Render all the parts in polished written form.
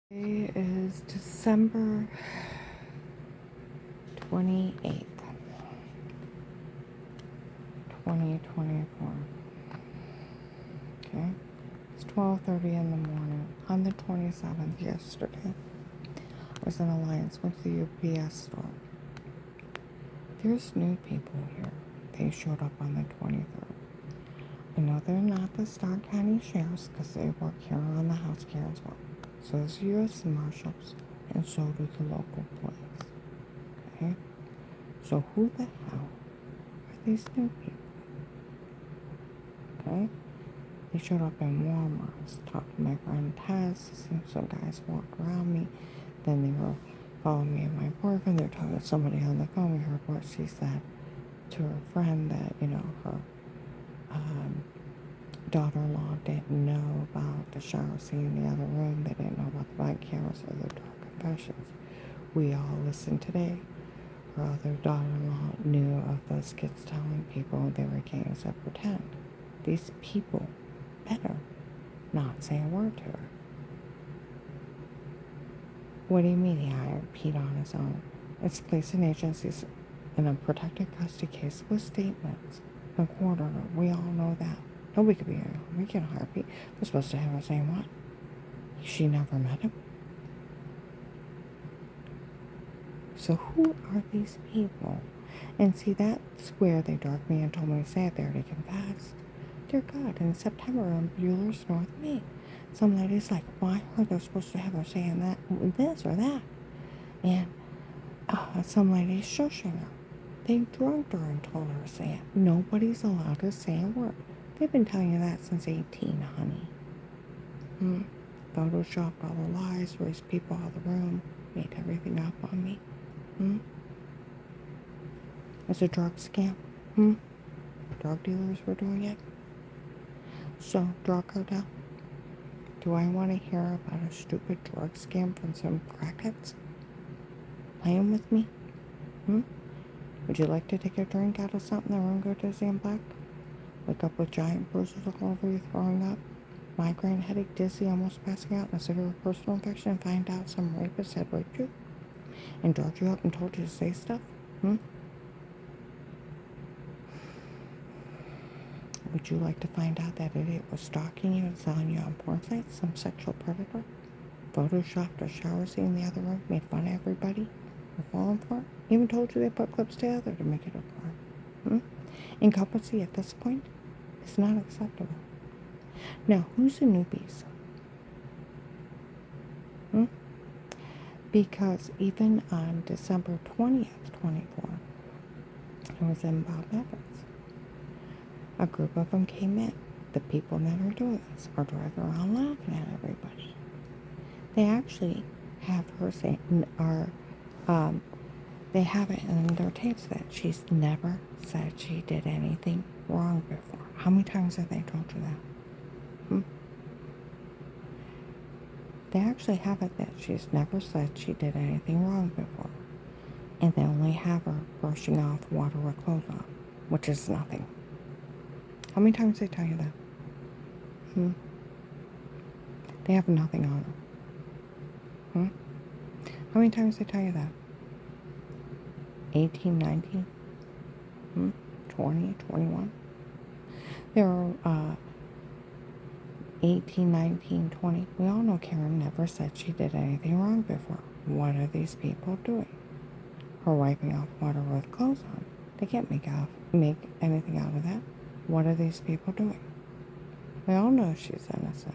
Today is December 28th, 2024. Okay, it's 12:30 in the morning on the 27th. Yesterday, I was in alliance with the UPS store. There's new people here. They showed up on the 23rd. I know they're not the Stark County Sheriffs because they work here on the house care as well. So does the U.S. Marshals, and so do the local police. Okay? So who the hell are these new people? Okay? They showed up in Walmart. I was talking to my friend Tess. Some guys walked around me. Then they were following me and my boyfriend. They were talking to somebody on the phone. We heard what she said to her friend that, her daughter-in-law didn't know about the shower scene in the other room. They didn't know about the bike cameras or the dark confessions. We all listened today. Her other daughter-in-law knew of those kids telling people they were gangs that pretend. These people better not say a word to her. What do you mean he hired Pete on his own? It's placing agencies in a protected custody case with statements. The court order, we all know that. Nobody could be here. We can hire Pete. They're supposed to have her saying what? She never met him. So who are these people? And see, that's where they drugged me and told me to say it. They already confessed. Dear God, in September on Bueller's North Main, some lady's like, well, I heard they're supposed to have her saying that, this or that. And some lady's shushing her. They drugged her and told her to say it. Nobody's allowed to say a word. They've been telling you that since 18, honey. Photoshopped all the lies, raised people out of the room, made everything up on me. It's a drug scam. Drug dealers were doing it. So, drug cartel. Do I want to hear about a stupid drug scam from some crackheads? Playing with me? Would you like to take a drink out of something that won't go dizzy and black? Wake up with giant bruises all over you, throwing up? Migraine, headache, dizzy, almost passing out, and a severe personal infection, and find out some rapist had raped you? And drugged you up and told you to say stuff? Would you like to find out that idiot was stalking you and selling you on porn sites? Some sexual predator? Photoshopped a shower scene in the other room? Made fun of everybody? You're falling for it? Even told you they put clips together to make it a porn? Incumbency at this point is not acceptable. Now, who's the newbies? Because even on December 20th, 24, I was in Bob Evans. A group of them came in. The people that are doing this are driving around laughing at everybody. They actually have her say, they have it in their tapes that she's never said she did anything wrong before. How many times have they told you that? They actually have it that she's never said she did anything wrong before. And they only have her brushing off water with clothes on, which is nothing. How many times they tell you that? They have nothing on her. How many times they tell you that? 18, 19? 20, 21? There are 18, 19, 20. We all know Karen never said she did anything wrong before. What are these people doing? Her wiping off water with clothes on. They can't make anything out of that. What are these people doing? We all know she's innocent.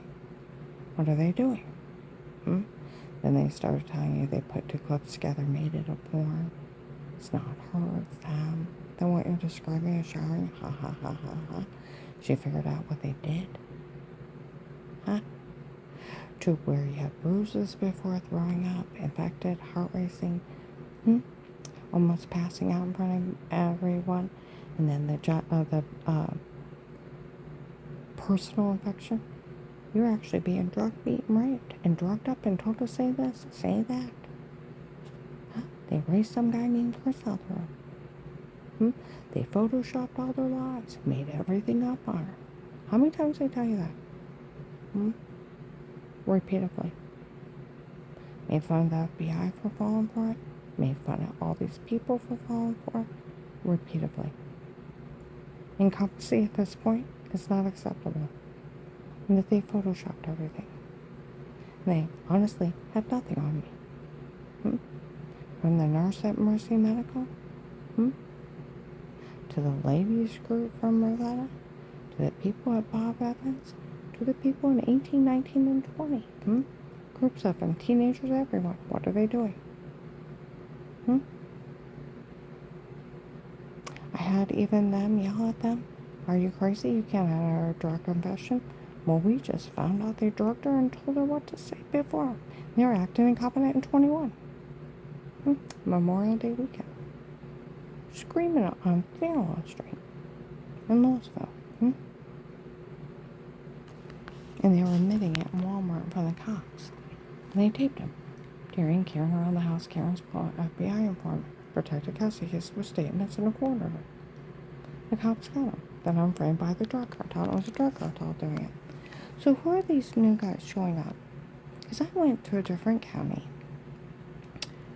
What are they doing? Then they started telling you they put two clips together, made it a porn. It's not her, it's them. Then what you're describing is showering. Ha ha ha ha ha. She figured out what they did. To where you have bruises before throwing up, infected, heart racing, almost passing out in front of everyone, and then the personal infection. You're actually being drugged, beaten, raped, and drugged up and told to say this, say that. They raised some guy named Chris out of the room. They photoshopped all their lives, made everything up on her. How many times did I tell you that? Repeatedly. made fun of the FBI for falling for it, made fun of all these people for falling for it, repeatedly. Incompetency at this point is not acceptable. And that they photoshopped everything. They honestly had nothing on me. From the nurse at Mercy Medical, to the ladies group from Rosetta, to the people at Bob Evans, to the people in 18, 19, and 20. Groups of them, teenagers, everyone. What are they doing? I had even them yell at them. Are you crazy? You can't have a drug confession. Well, we just found out they drugged her and told her what to say before. They were acting incompetent in 21. Memorial Day weekend. Screaming on Fairlawn Street in Louisville. And they were admitting it in Walmart in front of the cops. And they taped him. Carrying Karen around the house. Karen's FBI informant protected custody case with statements in a court order. The cops got him. Then I'm framed by the drug cartel. It was a drug cartel doing it. So who are these new guys showing up? Because I went to a different county.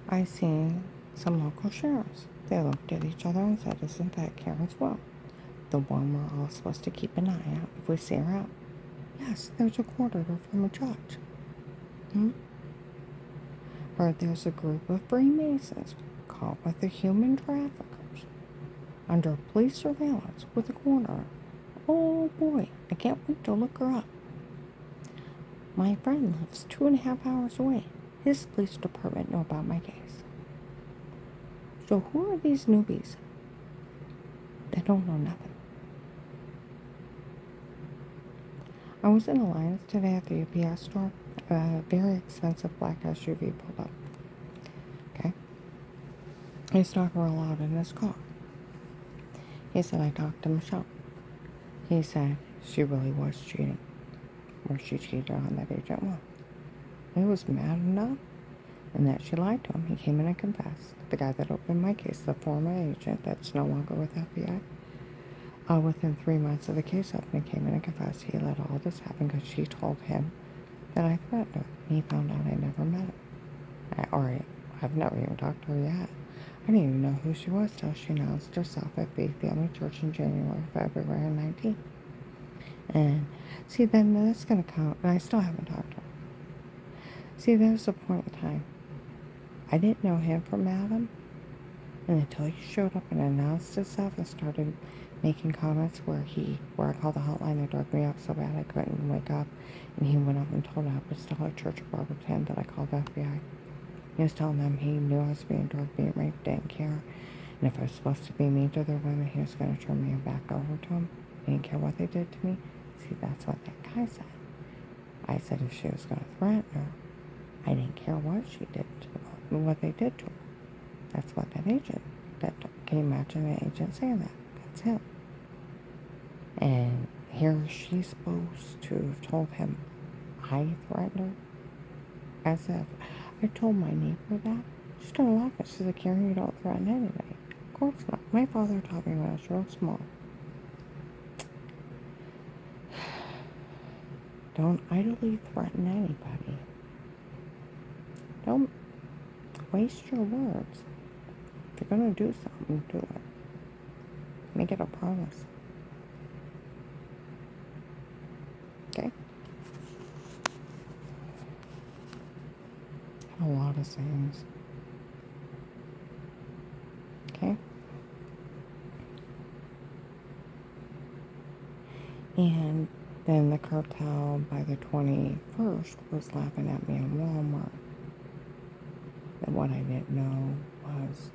I seen some local sheriffs. They looked at each other and said, isn't that Karen's will? The one we're all supposed to keep an eye out if we see her out. Yes, there's a court order from a judge. Or there's a group of Freemasons caught with the human traffickers under police surveillance with a court order. Oh boy, I can't wait to look her up. My friend lives 2.5 hours away. His police department know about my case. So who are these newbies that don't know nothing? I was in Alliance today at the UPS store. A very expensive black SUV pulled up. Okay? He's talking real loud in his car. He said, I talked to Michelle. He said she really was cheating. Or she cheated on that agent well. He was mad enough, and that she lied to him. He came in and confessed. The guy that opened my case, the former agent that's no longer with FBI, within 3 months of the case opening, came in and confessed he let all this happen because she told him that I threatened her. He found out I never met her. I've never even talked to her yet. I didn't even know who she was till she announced herself at Faith Family Church in February 19th. And see, then that's going to come, and I still haven't talked to her. See, there's a point in time. I didn't know him from Adam, and until he showed up and announced himself and started making comments where I called the hotline, they drugged me up so bad I couldn't wake up, and he went up and told Apostolic Church of Barberton that I called the FBI. He was telling them he knew I was being drugged, being raped, didn't care, and if I was supposed to be mean to their women, he was going to turn me back over to them. He didn't care what they did to me. See, that's what that guy said. I said if she was going to threaten her, I didn't care what she did to her, what they did to her. That's what that agent, can you imagine an agent saying that? That's him. And here she's supposed to have told him I threatened her. As if I told my neighbor that. She's gonna laugh at. She's like, Karen, you don't threaten anybody. Of course not. My father taught me when I was real small. Don't idly threaten anybody. Don't waste your words. If you're gonna do something, do it. Make it a promise. Okay? A lot of sayings. Okay? And then the cartel by the 21st was laughing at me in Walmart. And what I didn't know was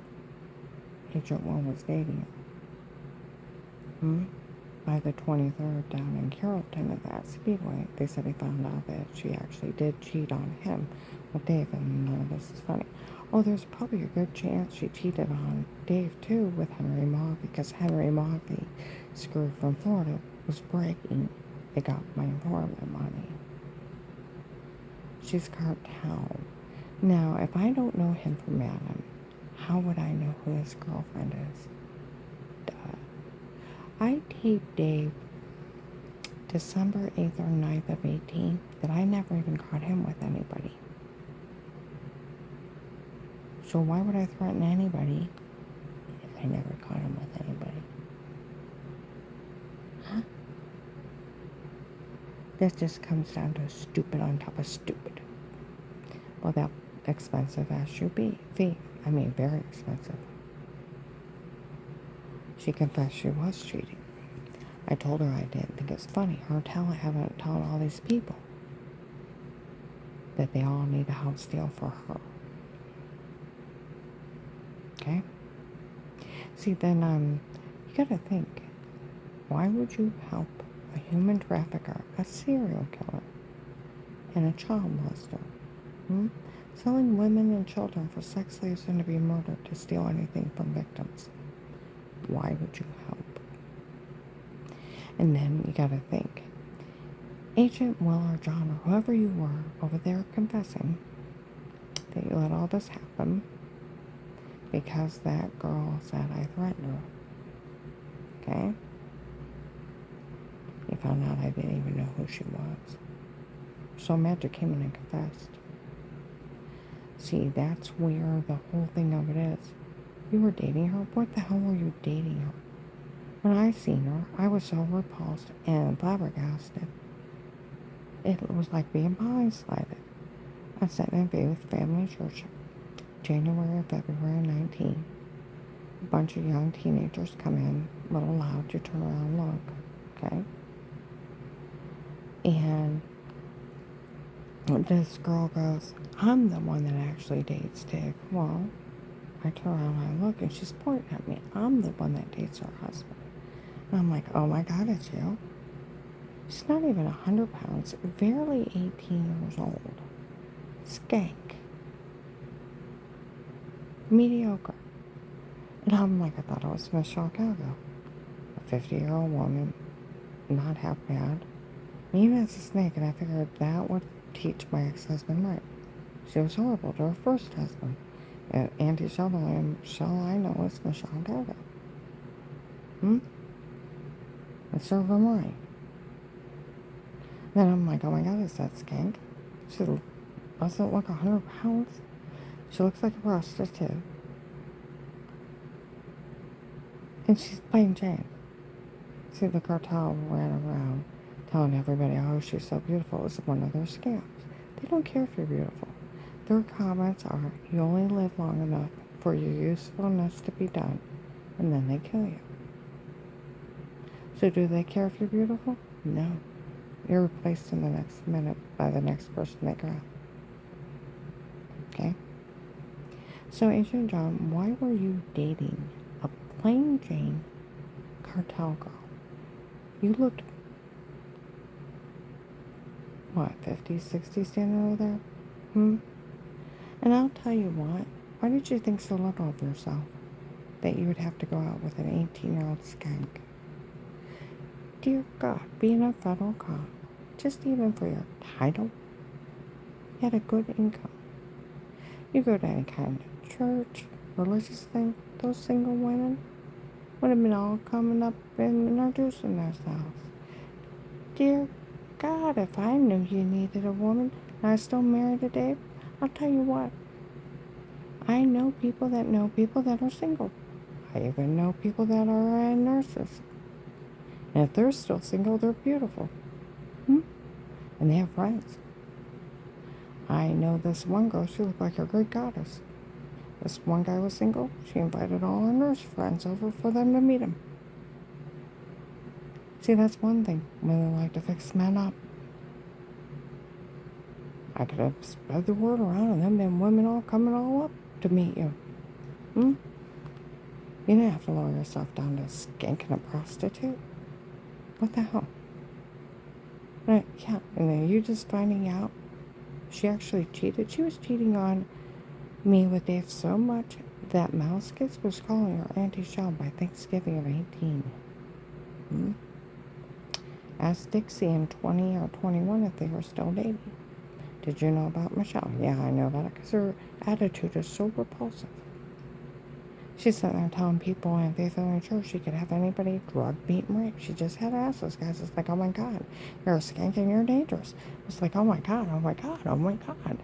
Agent 1 was dating her. By the 23rd down in Carrollton at that Speedway, they said they found out that she actually did cheat on him with Dave, and none of this is funny. Oh, there's probably a good chance she cheated on Dave too with Henry Maugh, because Henry Maugh, the screw from Florida, was bragging they got my informant money. She's cartel. Now, if I don't know him from Adam, how would I know who his girlfriend is? Duh. I taped Dave December 8th or 9th of 18 that I never even caught him with anybody. So why would I threaten anybody if I never caught him with anybody? Huh? This just comes down to stupid on top of stupid. Well, that expensive as you be. Fee. I mean, very expensive. She confessed she was cheating. I told her I didn't think it's funny. Her having told all these people that they all need a house deal for her. Okay? See, then, you gotta think. Why would you help a human trafficker, a serial killer, and a child molester? Selling women and children for sex slaves and to be murdered to steal anything from victims. Why would you help? And then you gotta think. Agent Will or John or whoever you were over there confessing that you let all this happen because that girl said I threatened her. Okay? You found out I didn't even know who she was. So mad you came in and confessed. See, that's where the whole thing of it is. You were dating her? What the hell were you dating her? When I seen her, I was so repulsed and flabbergasted. It was like being blindsided. I sat in Faith Family Church, January or February 19. A bunch of young teenagers come in, a little loud, you turn around and look, okay? And this girl goes, I'm the one that actually dates Dave. Well, I turn around and I look and she's pointing at me. I'm the one that dates her husband. And I'm like, oh my God, it's you. She's not even 100 pounds, barely 18 years old. Skank. Mediocre. And I'm like, I thought it was Michelle Chicago. A 50-year-old woman, not half bad. Even as a snake, and I figured that would teach my ex-husband right. She was horrible to her first husband. And Auntie Sutherland, Michelle I know is Michelle Chicago. And serve her right. Then I'm like, oh my God, is that skank? She doesn't look 100 pounds. She looks like a prostitute. And she's playing Jane. See, the cartel ran around telling everybody, oh, she's so beautiful. It was one of their scams. They don't care if you're beautiful. Their comments are, you only live long enough for your usefulness to be done, and then they kill you. So do they care if you're beautiful? No. You're replaced in the next minute by the next person they grab. Okay? So, Agent John, why were you dating a plain Jane cartel girl? You looked, what, 50, 60 standing over there? And I'll tell you what, why did you think so little of yourself? That you would have to go out with an 18-year-old skank? Dear God, being a federal cop, just even for your title, you had a good income. You go to any kind of church, religious thing, those single women would have been all coming up and introducing themselves. Dear God, if I knew you needed a woman and I still married to Dave, I'll tell you what. I know people that are single. I even know people that are nurses. And if they're still single, they're beautiful. And they have friends. I know this one girl, she looked like a Greek goddess. This one guy was single. She invited all her nurse friends over for them to meet him. See, that's one thing. Women like to fix men up. I could have spread the word around and then been women all coming all up to meet you. You didn't have to lower yourself down to skanking a prostitute. What the hell? Right, yeah, and then you just finding out she actually cheated. She was cheating on me with Dave so much that Mouse Kids was calling her Auntie Shell by Thanksgiving of 18. Asked Dixie in 20 or 21 if they were still dating. Did you know about Michelle? Yeah, I know about it because her attitude is so repulsive. She's sitting there telling people in Faith Family Church she could have anybody drugged, beat, and raped. She just had to ask those guys. It's like, oh my God, you're a skank and you're dangerous. It's like, oh my God, oh my God, oh my God.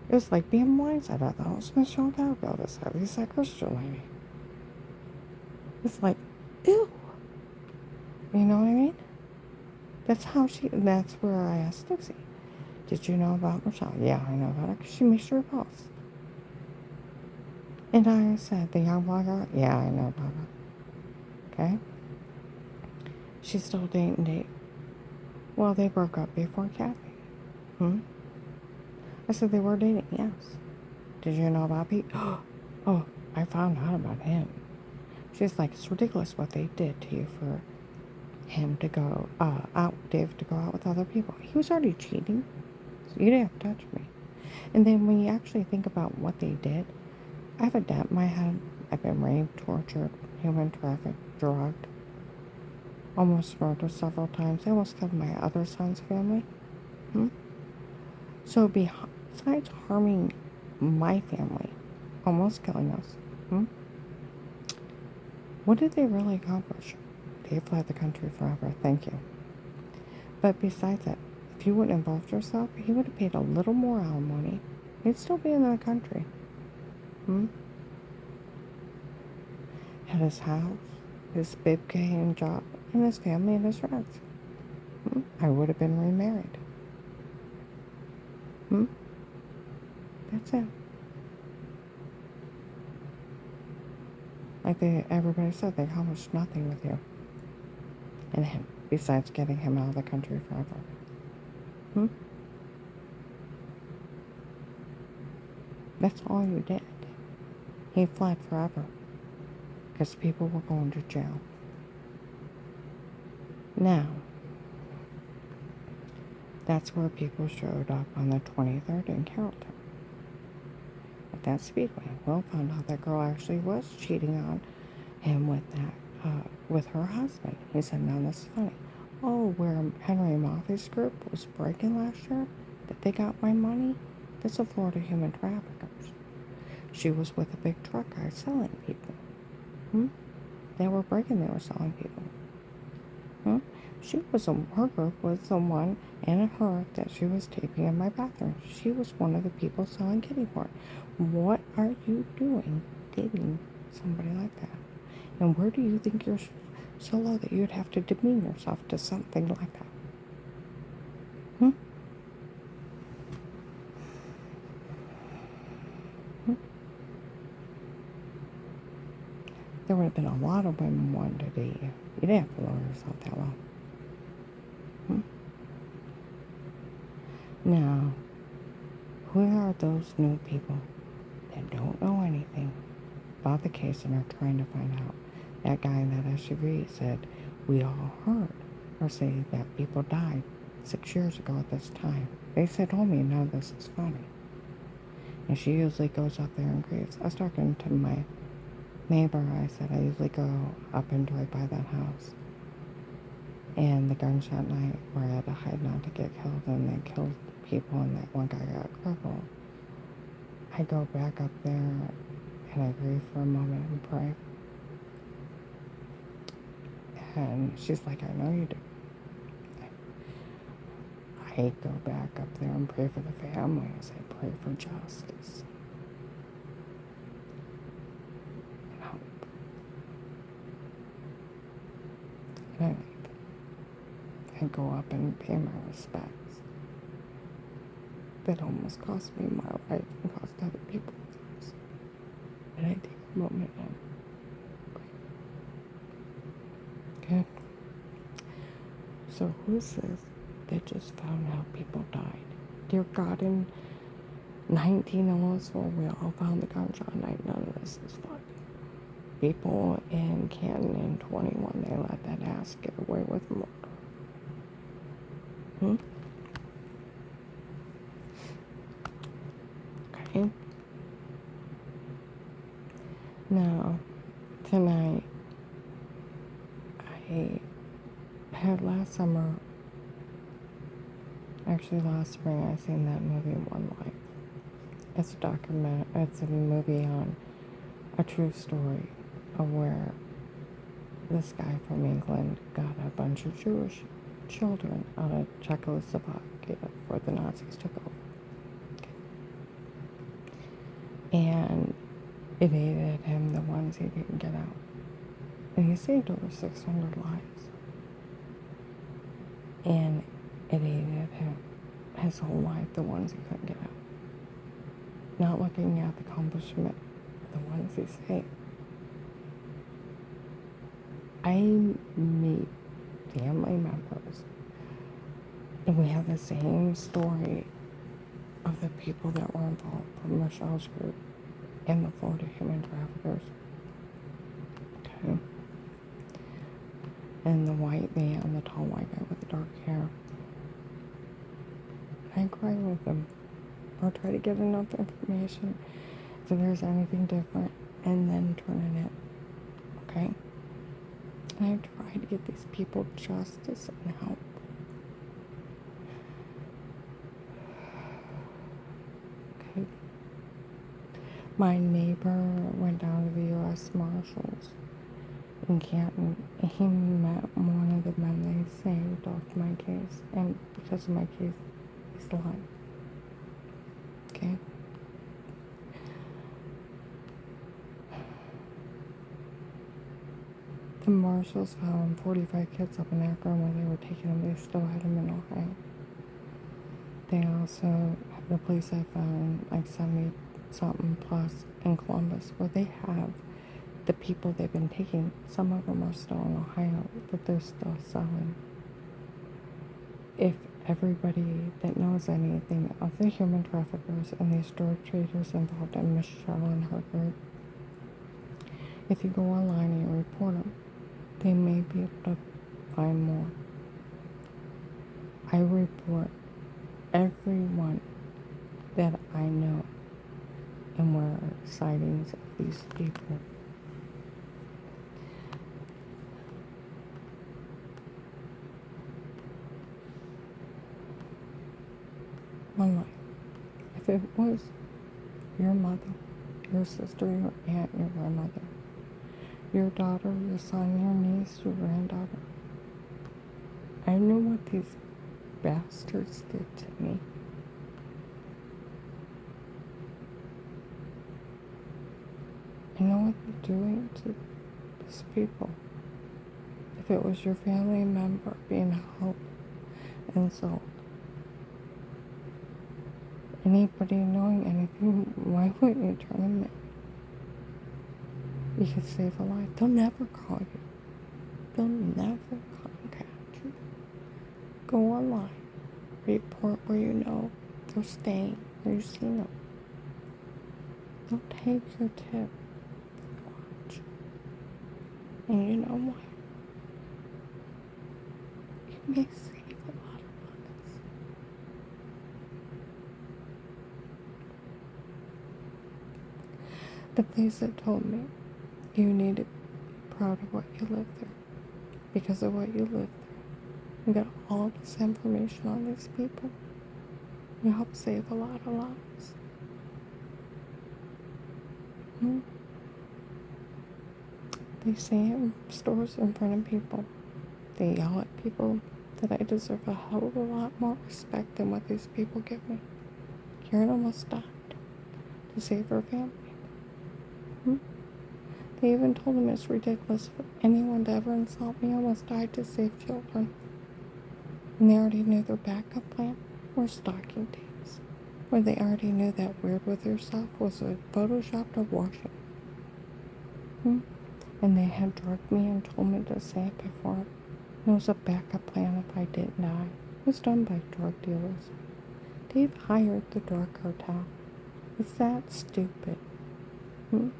It was like being blindsided. I thought it was Michelle Delgo, this heavyset Christian lady. It's like, ew. You know what I mean? That's where I asked Dixie, did you know about Michelle? Yeah, I know about her because she makes her posts. And I said, the young blogger? Yeah, I know about her. Okay? She's still dating Dave. Well, they broke up before Kathy. I said they were dating, yes. Did you know about Pete? Oh, I found out about him. She's like, it's ridiculous what they did to you for him to go Dave to go out with other people. He was already cheating. So you didn't have to touch me. And then when you actually think about what they did, I have a dent in my head. I've been raped, tortured, human trafficked, drugged, almost murdered several times. I almost killed my other son's family. So besides harming my family, almost killing us, what did they really accomplish? They fled the country forever, thank you. But besides that, if you wouldn't involve yourself, he would have paid a little more alimony. He'd still be in the country. Had his house, his big paying job, and his family and his friends. I would have been remarried. That's it. Like everybody said, they accomplished nothing with you. And him, besides getting him out of the country forever. That's all you did. He fled forever. Because people were going to jail. Now, that's where people showed up on the 23rd in Carrollton. At that speedway. Will found out that girl actually was cheating on him with her husband. He said, now this is funny. Oh, where Henry Moffe's group was breaking last year, that they got my money? That's a Florida human traffickers. She was with a big truck guy selling people. They were breaking, they were selling people. Her group was the one and her that she was taping in my bathroom. She was one of the people selling kitty porn. What are you doing dating somebody like that? And where do you think you're so low that you'd have to demean yourself to something like that? There would have been a lot of women wanting to date you. You didn't have to lower yourself that low. Now, who are those new people that don't know anything about the case and are trying to find out? That guy in that SUV said, we all heard her say that people died 6 years ago at this time. They said, oh, me, none of this is funny. And she usually goes up there and grieves. I was talking to my neighbor. I said, I usually go up and drive by that house. And the gunshot night where I had to hide not to get killed and they killed people and that one guy got crippled. I go back up there and I grieve for a moment and pray. And she's like, I know you do. I go back up there and pray for the families. I pray for justice and hope. And I go up and pay my respects. That almost cost me my life and cost other people things. And I take a moment and pray. Okay? So who is this that just found out people died? Dear God, in 19 Ellisville, we all found the gunshot night. None of this is funny. People in Canton in 21, they let that ass get away with murder. Okay? Now, tonight, I had last spring, I seen that movie One Life. It's a movie on a true story of where this guy from England got a bunch of Jewish children out of Czechoslovakia before the Nazis took over. Okay. And it aided him the ones he didn't get out. And he saved over 600 lives. And it aided him his whole life, the ones he couldn't get out. Not looking at the accomplishment of the ones he saved. I meet family members, and we have the same story of the people that were involved from Michelle's group and the Florida human traffickers. Okay. And the white man, the tall white guy with the dark hair. I cry with them. Or try to get enough information if there's anything different, and then turn it in. Okay? And I try to get these people justice and help. Okay? My neighbor went down to the U.S. Marshals in Canton, and he met one of the men they saved off my case, and because of my case, he's alive. Okay? The marshals found 45 kids up in Akron when they were taking them. They still had them in Ohio. They also, the police I found like 70 something plus in Columbus, where they have the people they've been taking. Some of them are still in Ohio, but they're still selling. If everybody that knows anything of the human traffickers and these drug traders involved in Michelle and her group, if you go online and you report them, they may be able to find more. I report everyone that I know and where sightings of these people. One life. If it was your mother, your sister, your aunt, your grandmother, your daughter, your son, your niece, your granddaughter, I know what these bastards did to me. I know what they're doing to these people. If it was your family member being held, insult, anybody knowing anything, why wouldn't you turn them in? You could save a life. They'll never call you. They'll never contact you. Go online. Report where you know they're staying, where you've seen them. They'll take your tip. Watch. And you know what? You may save a lot of lives. The police have told me you need to be proud of what you lived through. Because of what you lived through. You got all this information on these people. You help save a lot of lives. They say it in stores in front of people. They yell at people that I deserve a hell of a lot more respect than what these people give me. Karen almost died to save her family. They even told him it's ridiculous for anyone to ever insult me. I almost died to save children. And they already knew their backup plan were stocking tapes. Where they already knew that weird with yourself was a photoshopped abortion. And they had drugged me and told me to say it before. It was a backup plan if I didn't die. It was done by drug dealers. They've hired the drug cartel. It's that stupid. The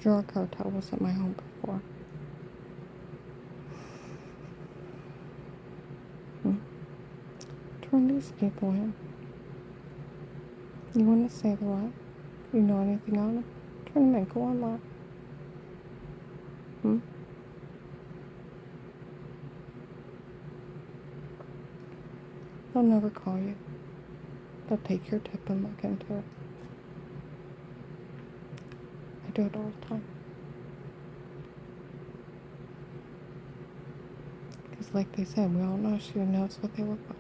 drug cartel was at my home before. Turn these people in. You want to save a life? You know anything on them? Turn them in. Go online. They'll never call you. They'll take your tip and look into it. I do it all the time. Because like they said, we all know she knows what they look like.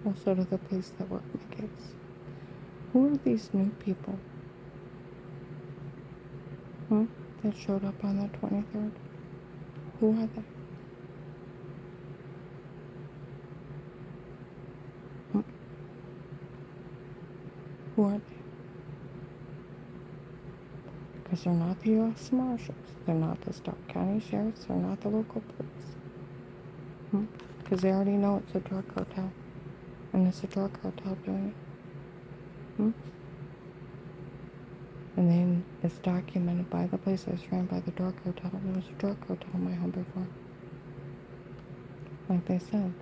Well, so do the police that work my case. Who are these new people? Hmm? That showed up on the 23rd? Who are they? Hmm? Who are they? Because they're not the U.S. Marshals. They're not the Stark County Sheriffs. They're not the local police. Because they already know it's a drug cartel. And it's a drug cartel doing it. And then it's documented by the police. It was ran by the drug cartel. There was a drug cartel in my home before. Like they said.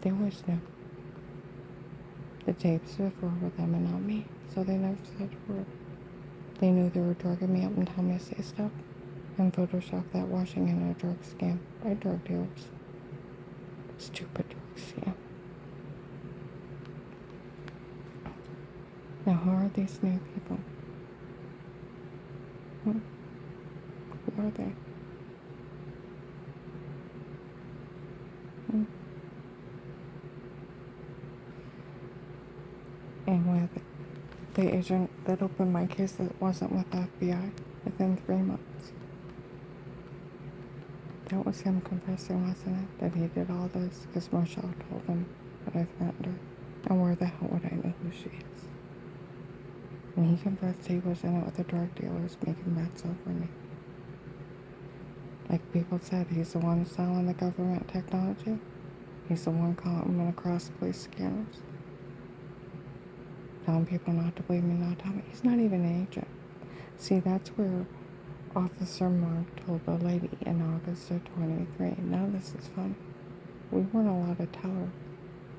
They always knew. The tapes before were them and not me. So they never said a word. They knew they were drugging me up and telling me to say stuff. And Photoshop that Washington a drug scam by drug dealers. Stupid drug scam. Now who are these new people? Who are they? And with the agent that opened my case that wasn't with the FBI within 3 months. That was him confessing, wasn't it? That he did all this because Michelle told him that I threatened her. And where the hell would I know who she is? And he confessed he was in it with the drug dealers making bets over me. Like people said, he's the one selling the government technology. He's the one calling across police scanners. Telling people not to believe me, not tell me. He's not even an agent. See, that's where Officer Mark told the lady in August of 23. Now this is funny. We weren't allowed to tell her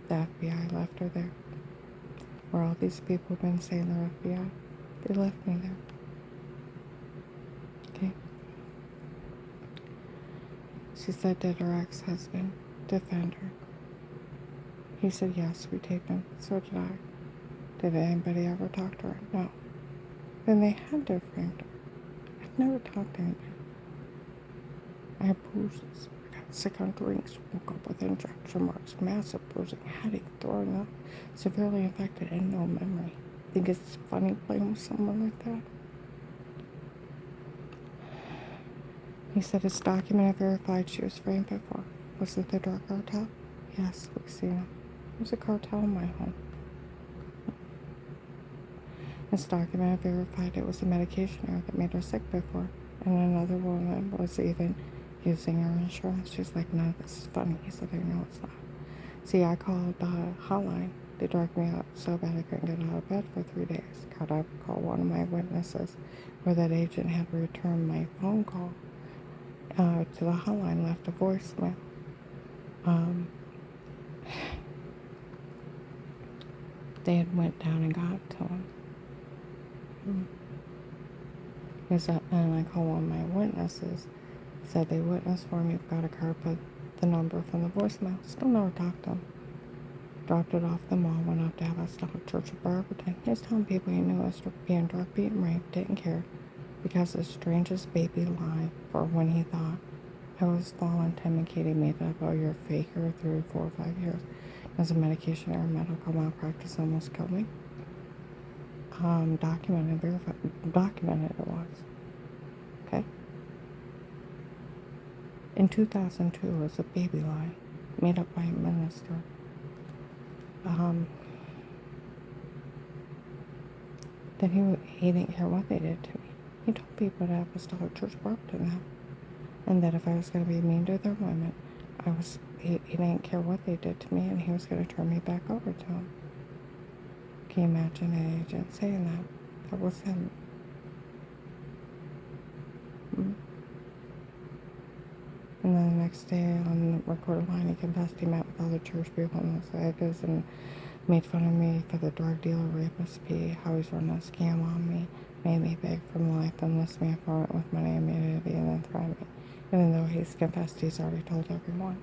the FBI left her there. Where all these people have been saying they're FBI. They left me there. Okay? She said, did her ex-husband defend her? He said, yes, we taped him. So did I. Did anybody ever talk to her? No. Then they had to have framed her. I've never talked to anybody. I had bruises. I got sick on drinks. Woke up with injection marks. Massive bruising. Headache. Throwing up. Severely infected and no memory. Think it's funny playing with someone like that? He said it's documented, verified she was framed before. Was it the drug cartel? Yes, we've seen it. There's a cartel in my home. It's documented, verified it was a medication error that made her sick before. And another woman was even using her insurance. She's like, no, this is funny. He said, I know it's not. See, I called the hotline. They drugged me up so bad I couldn't get out of bed for 3 days. God, I called one of my witnesses where that agent had returned my phone call to the hotline, left a voicemail. They had went down and got to him. And I called one of my witnesses, said they witnessed for me, got a card, put the number from the voicemail. Still never talked to him. Dropped it off the mall, went up to have us down at Church of Barberton. He was telling people he knew I was being drug, beat, and raped, didn't care, because the strangest baby lie for when he thought I was following Tim and Katie made it up, oh, you're a faker, 3, 4, 5 years. As a medication error, medical malpractice almost killed me. Documented, verified, documented it was. Okay? In 2002, it was a baby lie made up by a minister. That he didn't care what they did to me. He told people at Apostolic Church Barberton that. And that if I was going to be mean to their women, he didn't care what they did to me, and he was going to turn me back over to him. Can you imagine an agent saying that? That was him. And then the next day on the recorded line, he confessed he met with other church people in Las Vegas and made fun of me for the drug dealer rapist P, how he's running a scam on me, made me beg for my life, enlist me for it with money immunity, and then threatened me. Even though he's confessed, he's already told everyone.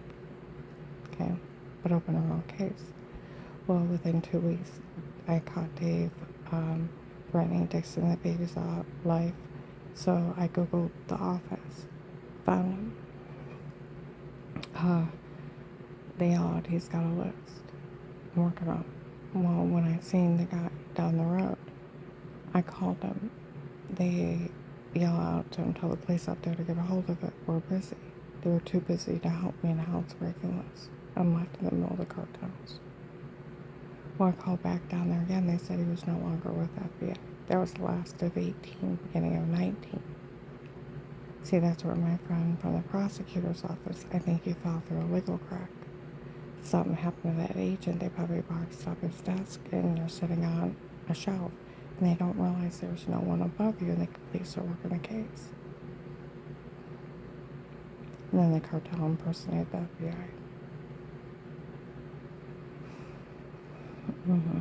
Okay? But open a wrong case. Well, within 2 weeks, I caught Dave threatening Dixon, the baby's life. So I Googled the office, found him. They yelled, he's got a list. I'm working on it. Well, when I seen the guy down the road, I called them. They yell out to him, tell the police out there to get a hold of it. We're busy. They were too busy to help me in a housebreaking list. I'm left in the middle of the cartels. Well, I called back down there again. They said he was no longer with FBI. That was the last of 18, beginning of 19. See, that's where my friend from the prosecutor's office, I think he fell through a legal crack. Something happened to that agent. They probably boxed up his desk and you're sitting on a shelf. And they don't realize there's no one above you and the police are working the case. And then the cartel impersonated the FBI. Mm-hmm.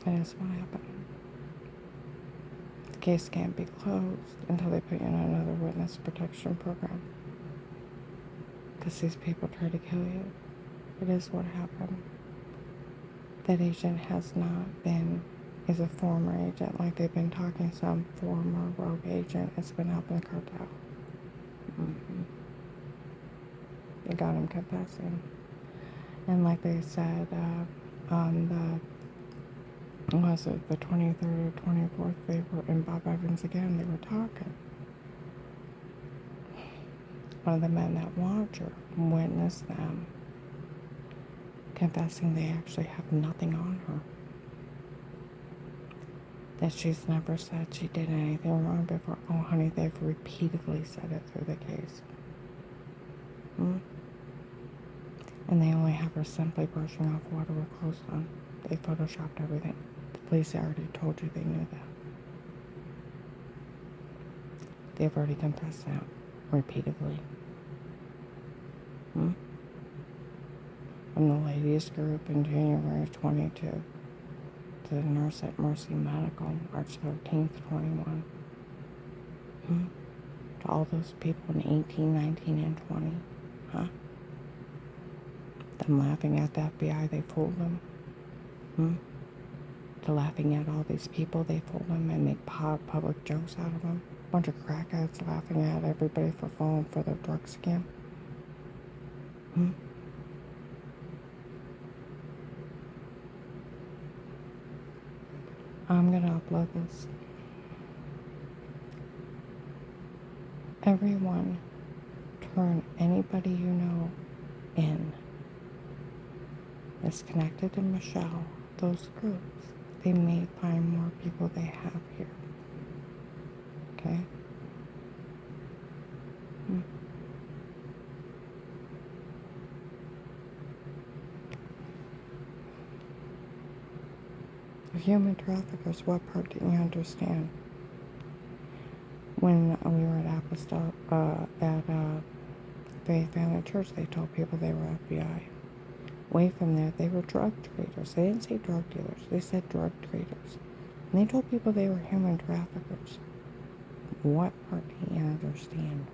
That is what happened. The case can't be closed until they put you in another witness protection program. Because these people try to kill you. It is what happened. That agent has not been, is a former agent, like they've been talking some former rogue agent that's been helping the cartel. Mm-hmm. They got him confessing. And like they said, on was it the 23rd or 24th, they were in Bob Evans again, they were talking. One of the men that watched her witnessed them confessing they actually have nothing on her. That she's never said she did anything wrong before. Oh, honey, they've repeatedly said it through the case. And they only have her simply brushing off water with clothes on. They photoshopped everything. The police already told you they knew that. They've already confessed that repeatedly. From the ladies group in January 22 to the nurse at Mercy Medical March 13th, 21. To all those people in 18, 19, and 20. Them laughing at the FBI, they fooled them. To laughing at all these people, they fooled them and make public jokes out of them. Bunch of crackheads laughing at everybody for falling for their drug scam. I'm gonna upload this. Everyone, turn anybody you know in. Is connected to Michelle, those groups. They may find more people they have here. Okay? The human traffickers, what part didn't you understand? When we were at Apostolic, at Faith Family Church, they told people they were FBI. Away from there, they were drug traders. They didn't say drug dealers. They said drug traders. And they told people they were human traffickers. What part do you understand?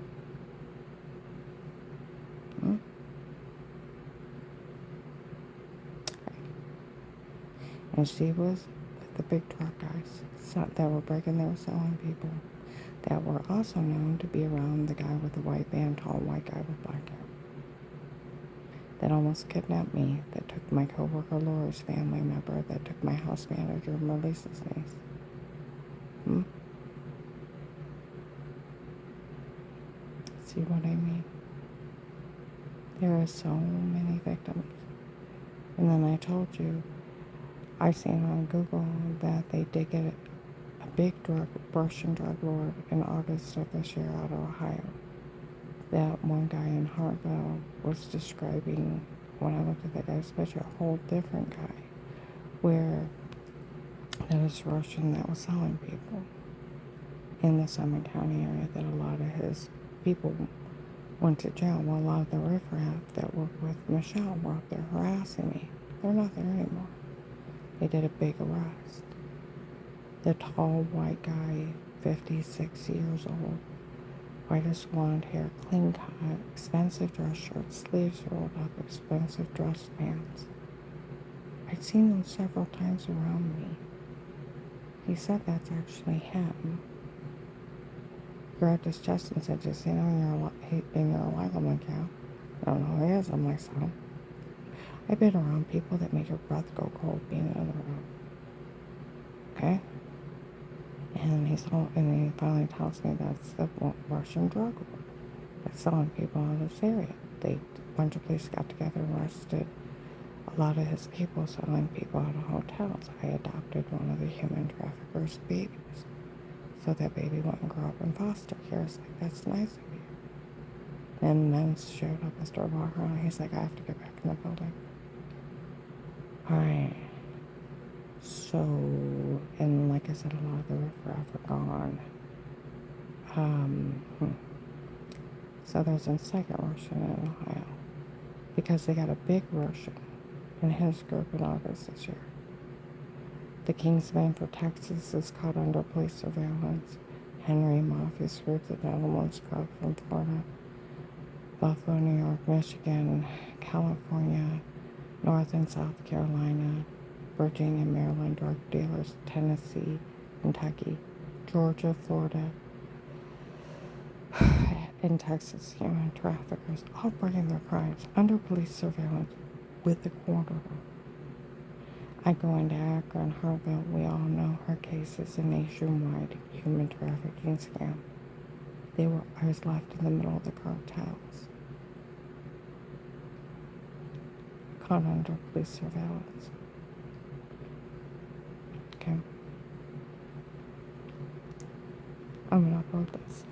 And she was with the big truck guys that were breaking, they were selling people. That were also known to be around the guy with the white van, tall white guy with black hair. That almost kidnapped me, that took my coworker Laura's family member, that took my house manager Melissa's niece. See what I mean? There are so many victims. And then I told you, I seen on Google that they did get a big Russian drug lord in August of this year out of Ohio. That one guy in Hartville was describing, when I looked at that guy's picture, a whole different guy, where there was Russian that was selling people in the Summit County area, that a lot of his people went to jail. Well, a lot of the riffraff that worked with Michelle were up there harassing me. They're not there anymore. They did a big arrest. The tall white guy, 56 years old, whitish blonde hair, clean cut, expensive dress shirt, sleeves rolled up, expensive dress pants. I'd seen them several times around me. He said that's actually him. Grabbed his chest and said, "Just in your alignment account." I don't know who he is. I'm like, "So?" I've been around people that made your breath go cold being in the room. Okay? And and he finally tells me that's the Russian drug lord that's selling people out of this area. A bunch of police got together and arrested a lot of his people selling people out of hotels. I adopted one of the human traffickers' babies. So that baby wouldn't grow up in foster care. It's like, that's nice of you. And then showed up, Mr. Walker, and he's like, I have to get back in the building. Alright. So, and like I said, a lot of the riffraff are gone. So there's a second Russian in Ohio. Because they got a big Russian in his group in August this year. The Kingsman for Texas is caught under police surveillance. Henry Mafia screwed the Netherlands Club from Florida. Buffalo, New York, Michigan, California, North and South Carolina, Virginia, Maryland, drug dealers, Tennessee, Kentucky, Georgia, Florida, and Texas, human traffickers, all bringing their crimes under police surveillance with the court order. I go into Akron, Harville. We all know her case is a nationwide human trafficking scam. I was left in the middle of the cartels, caught under police surveillance. Okay. I'm gonna upload this.